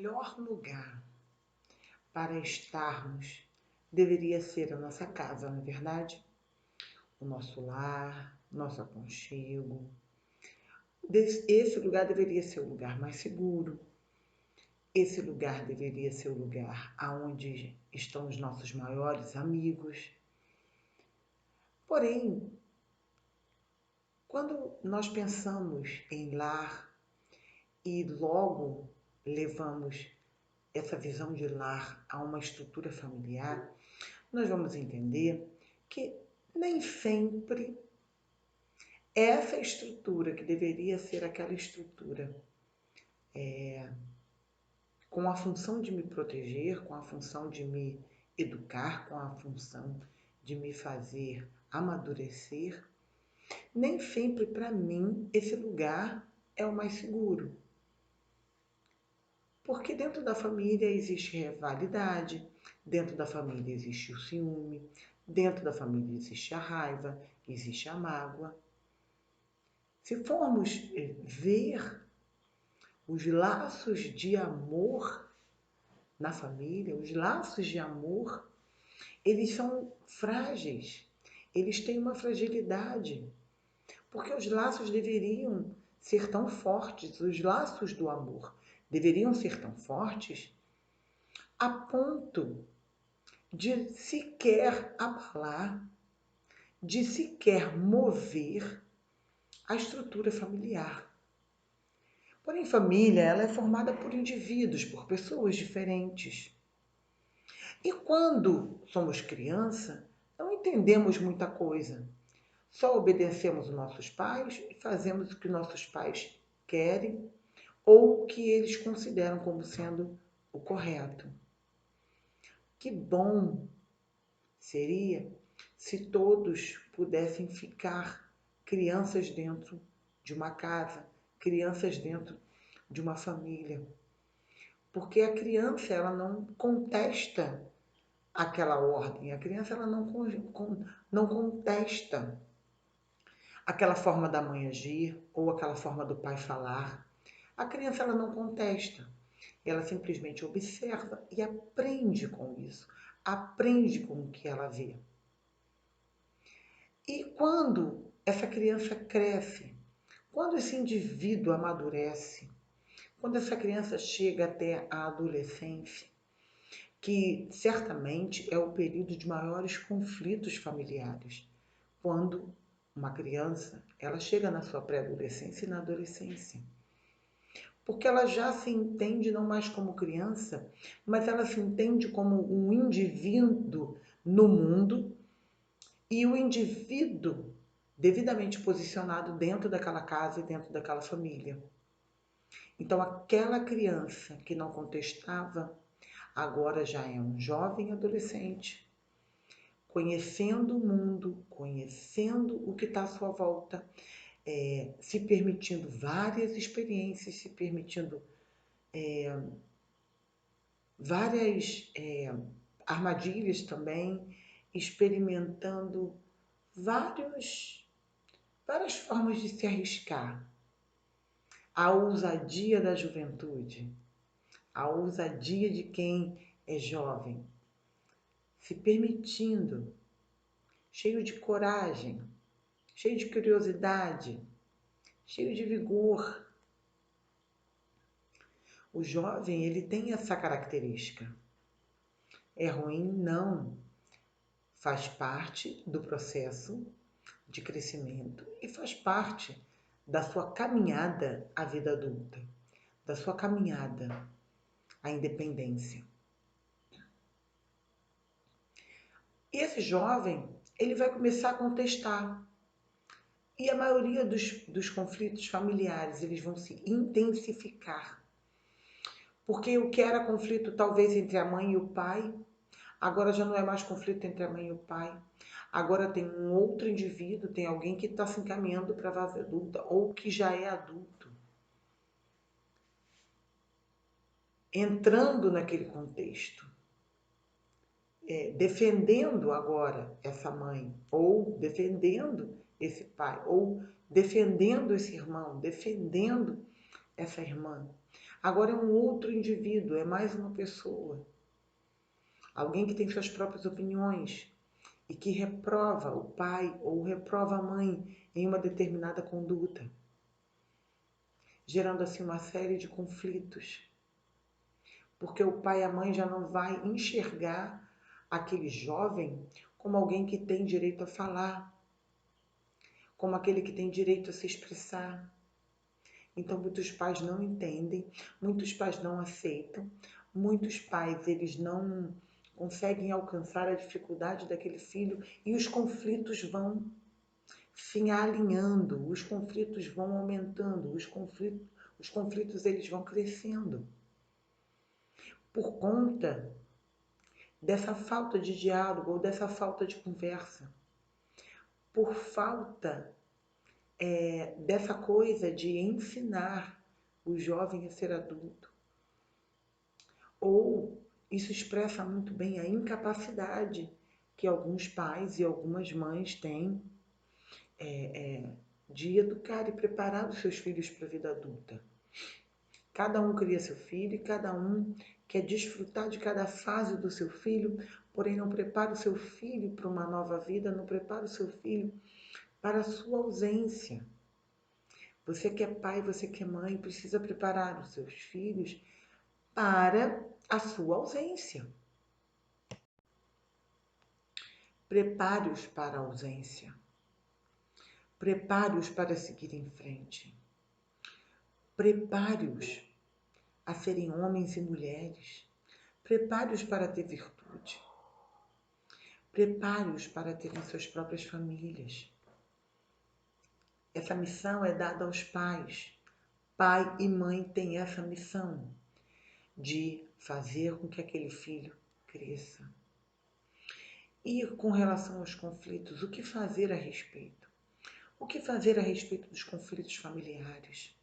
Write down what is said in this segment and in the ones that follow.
melhor lugar para estarmos deveria ser a nossa casa, não é verdade? O nosso lar, nosso aconchego. Esse lugar deveria ser o lugar mais seguro. Esse lugar deveria ser o lugar aonde estão os nossos maiores amigos. Porém, quando nós pensamos em lar e logo levamos essa visão de lar a uma estrutura familiar, nós vamos entender que nem sempre essa estrutura que deveria ser aquela estrutura com a função de me proteger, com a função de me educar, com a função de me fazer amadurecer, nem sempre para mim esse lugar é o mais seguro. Porque dentro da família existe rivalidade, dentro da família existe o ciúme, dentro da família existe a raiva, existe a mágoa. Se formos ver os laços de amor na família, os laços de amor, eles são frágeis, eles têm uma fragilidade, porque os laços deveriam ser tão fortes, os laços do amor deveriam ser tão fortes a ponto de sequer abalar, de sequer mover a estrutura familiar. Porém, família, ela é formada por indivíduos, por pessoas diferentes. E quando somos criança, não entendemos muita coisa. Só obedecemos os nossos pais e fazemos o que nossos pais querem ou o que eles consideram como sendo o correto. Que bom seria se todos pudessem ficar crianças dentro de uma casa, crianças dentro de uma família. Porque a criança, ela não contesta aquela ordem, a criança ela não contesta aquela forma da mãe agir ou aquela forma do pai falar. A criança ela não contesta, ela simplesmente observa e aprende com isso, aprende com o que ela vê. E quando essa criança cresce, quando esse indivíduo amadurece, quando essa criança chega até a adolescência, que certamente é o período de maiores conflitos familiares, quando uma criança ela chega na sua pré-adolescência e na adolescência. Porque ela já se entende não mais como criança, mas ela se entende como um indivíduo no mundo e o indivíduo devidamente posicionado dentro daquela casa e dentro daquela família. Então, aquela criança que não contestava, agora já é um jovem adolescente, conhecendo o mundo, conhecendo o que está à sua volta, se permitindo várias experiências, se permitindo várias armadilhas também, experimentando várias formas de se arriscar. A ousadia da juventude, a ousadia de quem é jovem, se permitindo, cheio de coragem, cheio de curiosidade, cheio de vigor. O jovem, ele tem essa característica. É ruim? Não. Faz parte do processo de crescimento e faz parte da sua caminhada à vida adulta, da sua caminhada à independência. E esse jovem, ele vai começar a contestar. E a maioria dos conflitos familiares, eles vão se intensificar. Porque o que era conflito talvez entre a mãe e o pai, agora já não é mais conflito entre a mãe e o pai. Agora tem um outro indivíduo, tem alguém que está se encaminhando para a fase adulta ou que já é adulto. Entrando naquele contexto. Defendendo agora essa mãe, ou defendendo esse pai, ou defendendo esse irmão, defendendo essa irmã. Agora é um outro indivíduo, é mais uma pessoa. Alguém que tem suas próprias opiniões e que reprova o pai ou reprova a mãe em uma determinada conduta, gerando assim uma série de conflitos. Porque o pai e a mãe já não vai enxergar aquele jovem como alguém que tem direito a falar, como aquele que tem direito a se expressar. Então muitos pais não entendem, muitos pais não aceitam, muitos pais eles não conseguem alcançar a dificuldade daquele filho e os conflitos vão se alinhando, os conflitos vão aumentando, os conflitos eles vão crescendo por conta dessa falta de diálogo ou dessa falta de conversa, por falta dessa coisa de ensinar o jovem a ser adulto. Ou isso expressa muito bem a incapacidade que alguns pais e algumas mães têm de educar e preparar os seus filhos para a vida adulta. Cada um cria seu filho e cada um quer desfrutar de cada fase do seu filho, porém não prepara o seu filho para uma nova vida, não prepara o seu filho para a sua ausência. Você que é pai, você que é mãe, precisa preparar os seus filhos para a sua ausência. Prepare-os para a ausência. Prepare-os para seguir em frente. Prepare-os a serem homens e mulheres. Prepare-os para ter virtude. Prepare-os para terem suas próprias famílias. Essa missão é dada aos pais. Pai e mãe têm essa missão de fazer com que aquele filho cresça. E com relação aos conflitos, o que fazer a respeito? O que fazer a respeito dos conflitos familiares?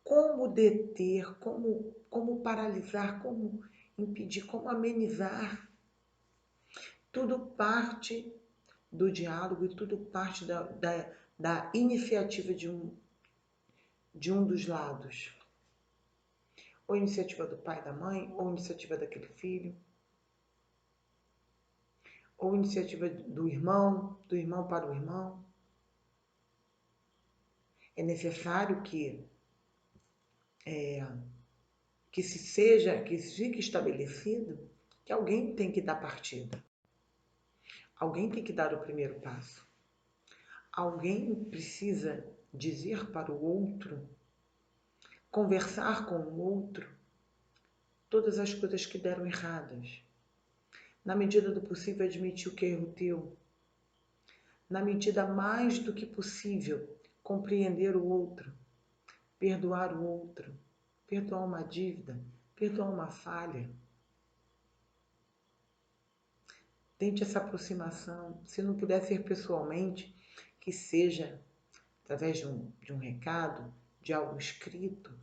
Como deter, como paralisar, como impedir, como amenizar? Tudo parte do diálogo e tudo parte da iniciativa de um dos lados. Ou iniciativa do pai e da mãe, ou iniciativa daquele filho, ou iniciativa do irmão para o irmão. É necessário que que fique estabelecido que alguém tem que dar partida. Alguém tem que dar o primeiro passo. Alguém precisa dizer para o outro, conversar com o outro, todas as coisas que deram erradas. Na medida do possível, admitir o que é erro teu. Na medida mais do que possível, compreender o outro, perdoar o outro, perdoar uma dívida, perdoar uma falha. Tente essa aproximação. Se não puder ser pessoalmente, que seja através de um recado, de algo escrito.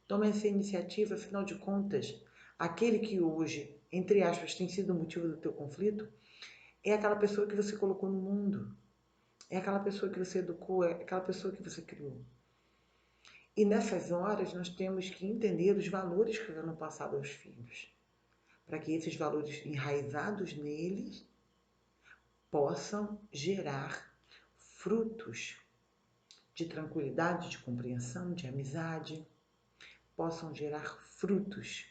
Tome essa iniciativa, afinal de contas, aquele que hoje, entre aspas, tem sido o motivo do teu conflito, é aquela pessoa que você colocou no mundo. É aquela pessoa que você educou, é aquela pessoa que você criou. E nessas horas nós temos que entender os valores que foram passados aos filhos, para que esses valores enraizados neles possam gerar frutos de tranquilidade, de compreensão, de amizade, possam gerar frutos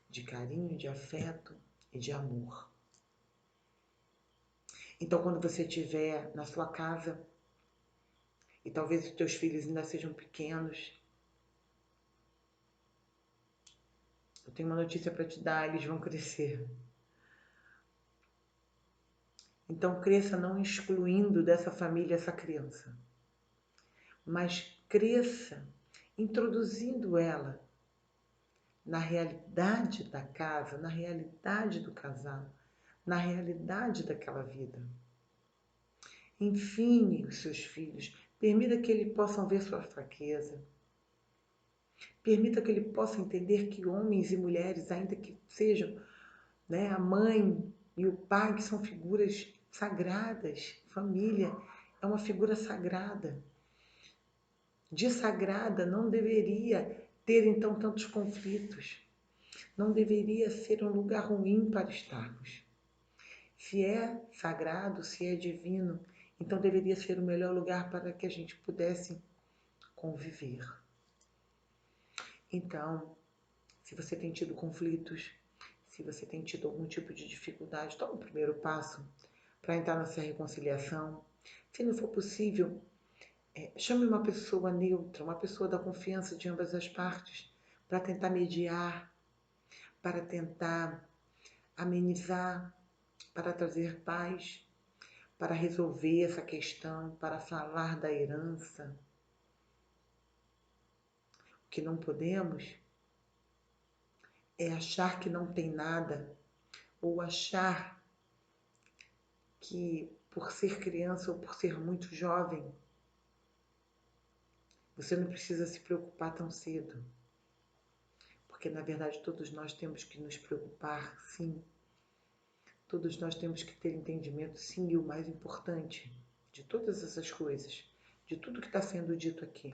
de carinho, de afeto e de amor. Então, quando você estiver na sua casa e talvez os teus filhos ainda sejam pequenos, eu tenho uma notícia para te dar, eles vão crescer. Então, cresça não excluindo dessa família essa criança, mas cresça introduzindo ela na realidade da casa, na realidade do casal, na realidade daquela vida. Ensine os seus filhos, permita que eles possam ver sua fraqueza, permita que ele possa entender que homens e mulheres, ainda que sejam a mãe e o pai, que são figuras sagradas, família é uma figura sagrada. De sagrada não deveria ter então tantos conflitos. Não deveria ser um lugar ruim para estarmos. Se é sagrado, se é divino, então deveria ser o melhor lugar para que a gente pudesse conviver. Então, se você tem tido conflitos, se você tem tido algum tipo de dificuldade, toma o primeiro passo para entrar nessa reconciliação. Se não for possível, chame uma pessoa neutra, uma pessoa da confiança de ambas as partes, para tentar mediar, para tentar amenizar, para trazer paz, para resolver essa questão, para falar da herança. O que não podemos é achar que não tem nada ou achar que por ser criança ou por ser muito jovem, você não precisa se preocupar tão cedo. Porque na verdade todos nós temos que nos preocupar, sim. Todos nós temos que ter entendimento, sim, e o mais importante de todas essas coisas, de tudo que está sendo dito aqui,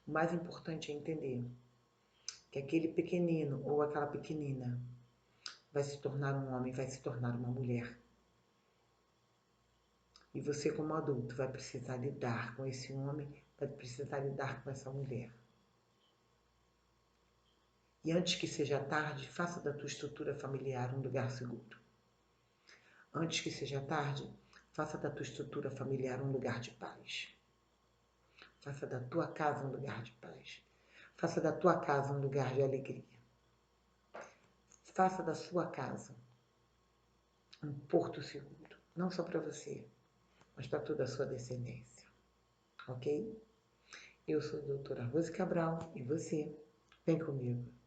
o mais importante é entender que aquele pequenino ou aquela pequenina vai se tornar um homem, vai se tornar uma mulher. E você, como adulto, vai precisar lidar com esse homem, vai precisar lidar com essa mulher. E antes que seja tarde, faça da tua estrutura familiar um lugar seguro. Antes que seja tarde, faça da tua estrutura familiar um lugar de paz. Faça da tua casa um lugar de paz. Faça da tua casa um lugar de alegria. Faça da sua casa um porto seguro, não só para você, mas para toda a sua descendência. Ok? Eu sou a doutora Rose Cabral e você, vem comigo.